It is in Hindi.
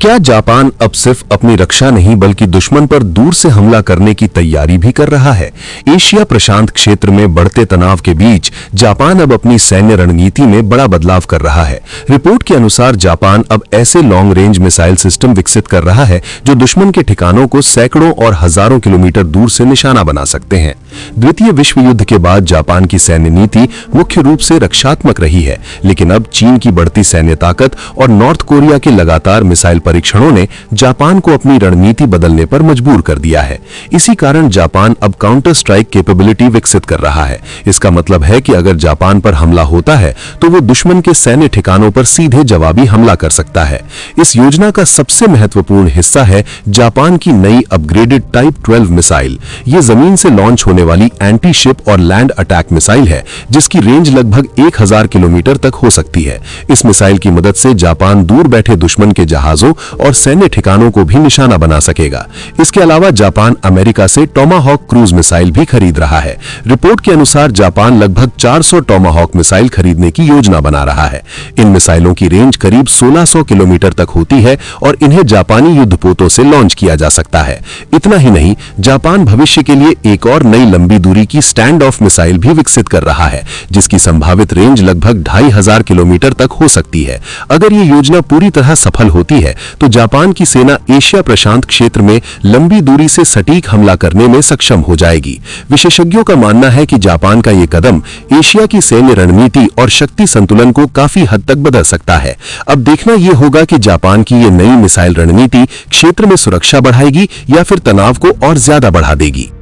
क्या जापान अब सिर्फ अपनी रक्षा नहीं बल्कि दुश्मन पर दूर से हमला करने की तैयारी भी कर रहा है? एशिया प्रशांत क्षेत्र में बढ़ते तनाव के बीच जापान अब अपनी सैन्य रणनीति में बड़ा बदलाव कर रहा है। रिपोर्ट के अनुसार जापान अब ऐसे लॉन्ग रेंज मिसाइल सिस्टम विकसित कर रहा है जो दुश्मन के ठिकानों को सैकड़ों और हजारों किलोमीटर दूर से निशाना बना सकते हैं। द्वितीय विश्व युद्ध के बाद जापान की सैन्य नीति मुख्य रूप से रक्षात्मक रही है, लेकिन अब चीन की बढ़ती सैन्य ताकत और नॉर्थ कोरिया के लगातार मिसाइल परीक्षणों ने जापान को अपनी रणनीति बदलने पर मजबूर कर दिया है। इसी कारण जापान अब काउंटर स्ट्राइक कैपेबिलिटी विकसित कर रहा है। इसका मतलब है कि अगर जापान पर हमला होता है तो वो दुश्मन के सैन्य ठिकानों पर सीधे जवाबी हमला कर सकता है। इस योजना का सबसे महत्वपूर्ण हिस्सा है जापान की नई अपग्रेडेड टाइप 12 मिसाइल। ये जमीन से लॉन्च होने वाली एंटी शिप और लैंड अटैक मिसाइल है, जिसकी रेंज लगभग 1000 किलोमीटर तक हो सकती है। इस मिसाइल की मदद से जापान दूर बैठे दुश्मन के जहाजों और सैन्य ठिकानों को भी निशाना बना सकेगा। इसके अलावा जापान अमेरिका से टोमाहॉक क्रूज मिसाइल भी खरीद रहा है। रिपोर्ट के अनुसार जापान लगभग 400 टोमाहॉक मिसाइल खरीदने की योजना बना रहा है। इन मिसाइलों की रेंज करीब 1600 किलोमीटर तक होती है और इन्हें जापानी युद्धपोतों से लॉन्च किया जा सकता है। इतना ही नहीं, जापान भविष्य के लिए एक और नई लंबी दूरी की स्टैंड ऑफ मिसाइल भी विकसित कर रहा है, जिसकी संभावित रेंज लगभग 2500 किलोमीटर तक हो सकती है। अगर ये योजना पूरी तरह सफल होती है तो जापान की सेना एशिया प्रशांत क्षेत्र में लंबी दूरी से सटीक हमला करने में सक्षम हो जाएगी। विशेषज्ञों का मानना है कि जापान का ये कदम एशिया की सैन्य रणनीति और शक्ति संतुलन को काफी हद तक बदल सकता है। अब देखना ये होगा कि जापान की ये नई मिसाइल रणनीति क्षेत्र में सुरक्षा बढ़ाएगी या फिर तनाव को और ज्यादा बढ़ा देगी।